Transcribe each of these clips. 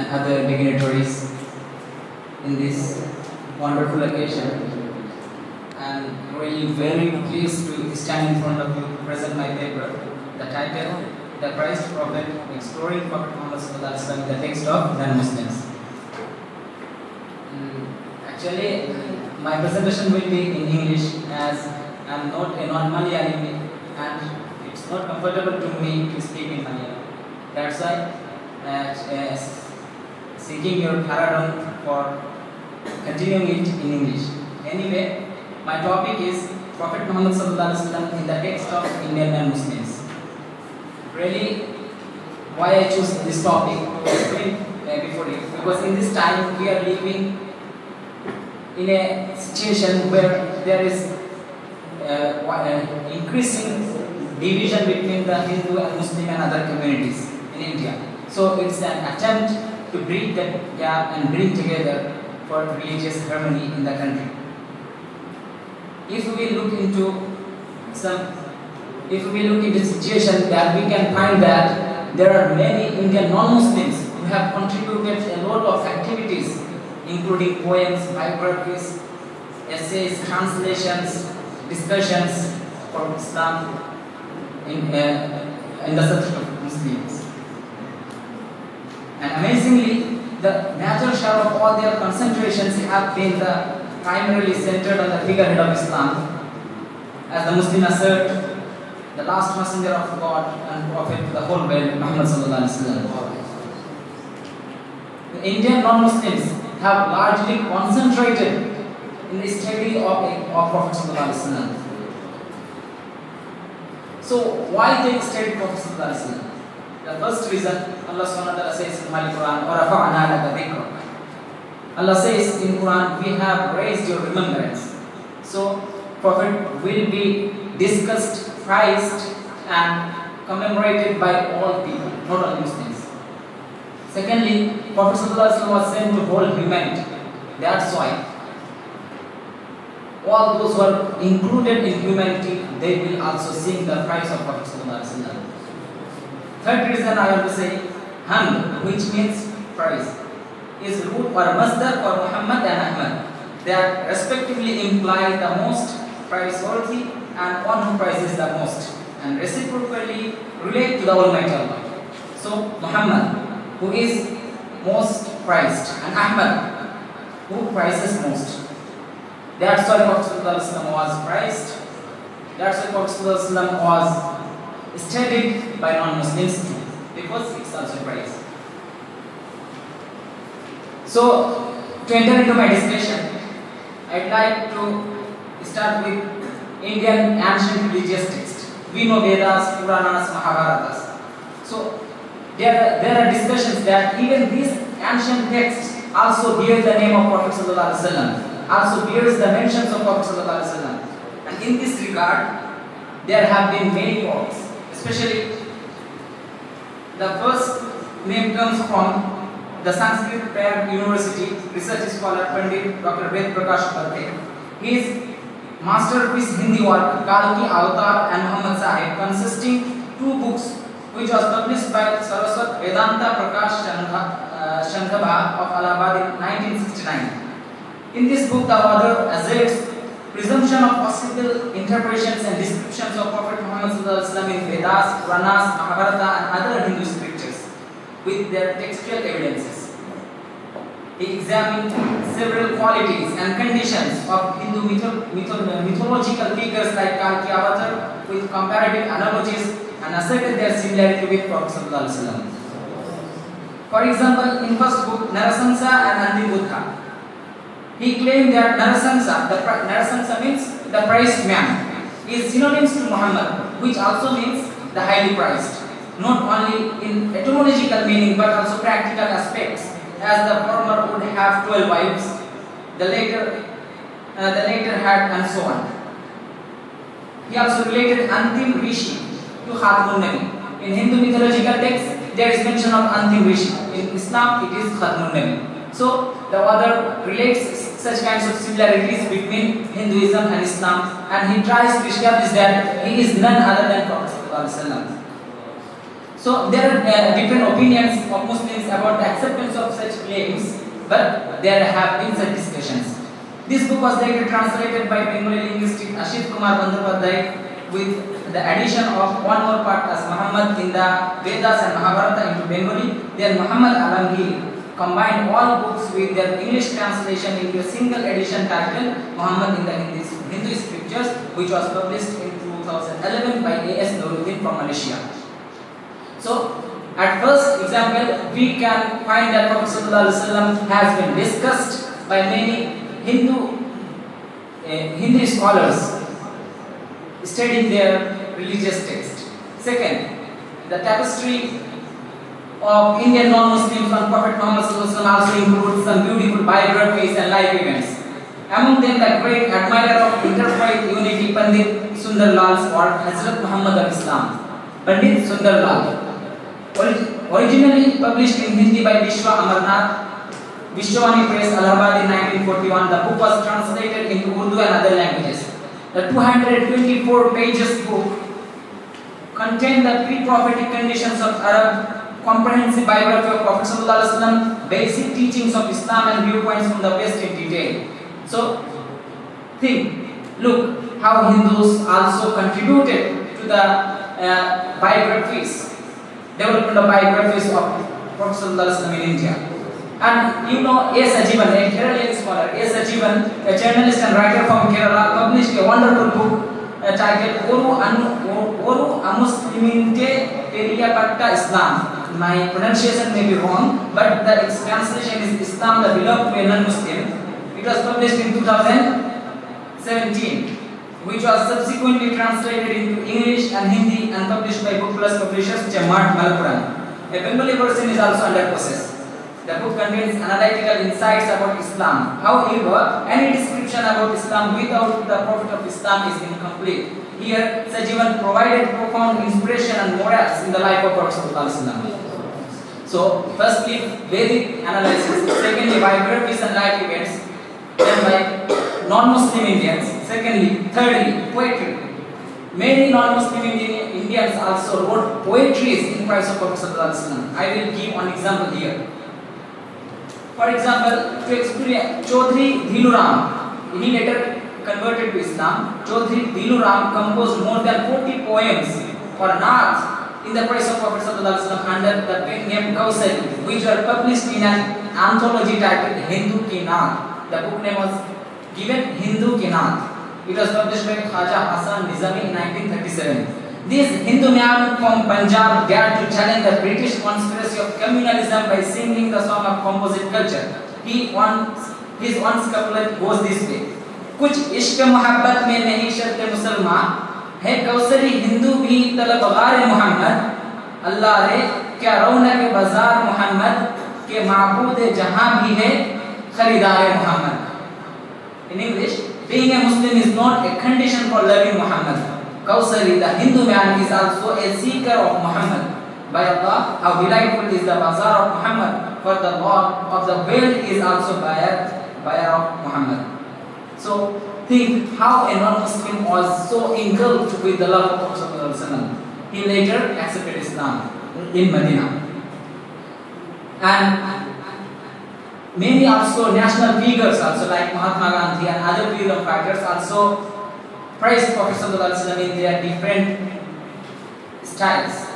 other dignitaries in this wonderful occasion. I'm really very pleased to stand in front of you to present my paper. The title, The Christ Prophet, Exploring Prophet Muhammad Sallallahu Alaihi Wasallam, the text of non-Muslims. Actually, my presentation will be in English as I'm not a non-Malayali and it's not comfortable to me to speak in Malayalam. That's why seeking your pardon for continuing it in English. Anyway, my topic is Prophet Muhammad Sallallahu Alaihi Wasallam in the text of Indian non-Muslims. Really, why I choose this topic to explain before you? Because in this time we are living in a situation where there is increasing division between the Hindu and Muslim and other communities in India. So it's an attempt to bridge that gap and bring together for religious harmony in the country. If we look into the situation, that we can find that there are many Indian non-Muslims who have contributed a lot of activities, including poems, biographies, essays, translations, discussions for Islam in the subject of Muslims. And amazingly, the major share of all their concentrations have been primarily centered on the figurehead of Islam, as the Muslim assert, the last messenger of God and prophet to the whole world, Muhammad Sallallahu Alaihi Wasallam. The Indian non-Muslims have largely concentrated in the study of Prophet Sallallahu Alaihi Wasallam. So why they study Prophet Sallallahu Alaihi Wasallam? The first reason, Allah Subhanahu wa Taala says in Holy Quran, وَرَفَعْنَا لَكَ ذِكْرَكَ. Allah says in Quran, we have raised your remembrance. So Prophet will be discussed, prized and commemorated by all people, not only Muslims. Secondly, Prophet Sallallahu Alaihi Wasallam was sent to whole humanity. That's why all those who are included in humanity, they will also sing the praise of Prophet Sallallahu Alaihi Wasallam. Third reason I want to say, Hamd, which means praise, is root or masdar for Muhammad and Ahmad. They are respectively imply the most praiseworthy and one who praises the most, and reciprocally relate to the Almighty Allah. So Muhammad, who is most prized, and Ahmad, who prizes most. That's why Prophet ﷺ was prized. That's why Prophet ﷺ was studied by non-Muslims too, because it's also prized. So, to enter into my discussion, I'd like to start with Indian ancient religious texts. We know Vedas, Puranas, Mahabharatas. So, there are discussions that even these ancient texts also bear the name of Prophet Sallallahu Alaihi Wasallam, also bears the mentions of Prophet Sallallahu Alaihi Wasallam. And in this regard, there have been many quotes. Especially, the first name comes from the Sanskrit Prague University research scholar Pandit Dr. Ved Prakash Patel. His masterpiece Hindi work, Kal Ki Avatar and Muhammad Sahib, consisting two books, which was published by Saraswat Vedanta Prakash Shankhabha of Allahabad in 1969. In this book, the author asserts presumption of possible interpretations and descriptions of Prophet Muhammad Sallallahu Alaihi Wasallam in Vedas, Puranas, Mahabharata and other Hindu scriptures with their textual evidences. He examined several qualities and conditions of Hindu mythological figures like Kal Ki Avatar with comparative analogies and asserted their similarity with Prophet Sallallahu Alaihi Wasallam. For example, in first book, Narasamsa and Antim Buddha, he claimed that Narasamsa means the prized man, is synonymous to Muhammad, which also means the highly prized, not only in etymological meaning but also practical aspects, as the former would have 12 wives, the later had, and so on. He also related Antim Rishi to Khatmun Nabi. In Hindu mythological texts, there is mention of Antim Rishi. In Islam, it is Khatmun Nabi. So, the author relates such kinds of similarities between Hinduism and Islam, and he tries to establish that he is none other than Prophet ﷺ. So there are different opinions of Muslims about the acceptance of such claims, but there have been such discussions. This book was later translated by Bengali linguist Ashit Kumar Bandyopadhyay with the addition of one more part as Muhammad in the Vedas and Mahabharata into Bengali. Then Muhammad Alamgir combined all books with their English translation into a single edition titled Muhammad in the Hindu Scriptures, which was published in 2011 by AHSAS from Malaysia. So, at first example, we can find that Prophet ﷺ has been discussed by many Hindu scholars studying their religious text. Second, the tapestry of Indian non-Muslims on Prophet Muhammad ﷺ also includes some beautiful biographies and life events. Among them, the great admirer of interfaith unity, Pandit Sundarlal's or Hazrat Muhammad of Islam, Pandit Sundarlal. Originally published in Hindi by Vishwa Amarnath, Vishwani Press, Allahabad in 1941, the book was translated into Urdu and other languages. The 224 pages book contained the pre-prophetic conditions of Arab, comprehensive biography of Prophet ﷺ, basic teachings of Islam and viewpoints from the West in detail. So, look how Hindus also contributed to the biographies. Development of biographies of Prophet ﷺ in India. And you know, AHSAS, a Kerala scholar, AHSAS, a journalist and writer from Kerala, published a wonderful book titled Oru Amusliminte Periyapatta Islam. My pronunciation may be wrong, but its translation is Islam, the beloved to a non-Muslim. It was published in 2017. Which was subsequently translated into English and Hindi and published by Book Plus Publishers, Jammat, Malappuram. A Bengali version is also under process. The book contains analytical insights about Islam. However, any description about Islam without the Prophet of Islam is incomplete. Here, Sajivan provided profound inspiration and morals in the life of Prophet ﷺ. So, firstly, Vedic analysis. Secondly, biographies and life events. Then by non-Muslim Indians. Secondly, thirdly, poetry. Many non-Muslim Indians also wrote poetries in praise of Prophet ﷺ. I will give one example here. For example, to explain, Chaudhry Dhiluram, he later converted to Islam. Chaudhry Dhiluram composed more than 40 poems or naats in the praise of Prophet ﷺ under the pen name Kausari, which were published in an anthology titled Hindu Ki Naat. The book name was given Hindu Ki Naat. It was published by Khaja Hasan Nizami in 1937. This Hindu man from Punjab dared to challenge the British conspiracy of communalism by singing the song of composite culture. His one couplet goes this way: कुछ इश्क मोहब्बत में नहीं शर्त मुसलमान है कौसरी हिंदू भी तलबगार मोहम्मद अल्लाह रे क्या रौनक बाजार मोहम्मद के माबूद जहां भी है खरीदार Mohammad. In English, being a Muslim is not a condition for loving Muhammad. Kausari, the Hindu man, is also a seeker of Muhammad. By Allah, how delightful is the bazaar of Muhammad, for the Lord of the world is also buyer of Muhammad. So, think how a non-Muslim was so engulfed with the love of Prophet. He later accepted Islam in Medina. And many also national figures also like Mahatma Gandhi and other freedom fighters also praised Prophet in their different styles.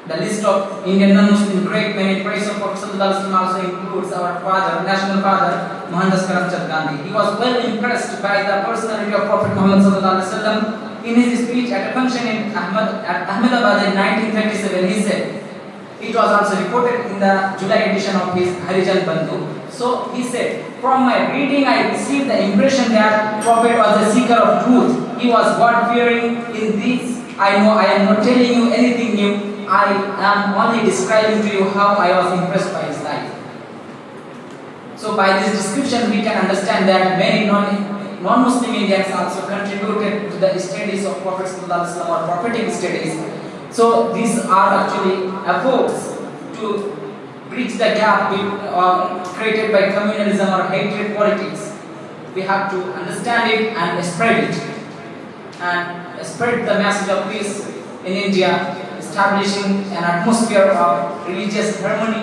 The list of Indian non-Muslim great men in praise of Prophet also includes our father, national father, Mohandas Karamchand Gandhi. He was well impressed by the personality of Prophet Muhammad. In his speech at a function in Ahmedabad in 1937, he said, it was also reported in the July edition of his Harijan Bandhu. So he said, from my reading I received the impression that Prophet was a seeker of truth. He was God-fearing. In this I know I am not telling you anything new. I am only describing to you how I was impressed by his life. So by this description we can understand that many non-Muslim Indians also contributed to the studies of Prophet or prophetic studies. So these are actually efforts to bridge the gap created by communalism or hatred politics. We have to understand it and spread it. And spread the message of peace in India, establishing an atmosphere of religious harmony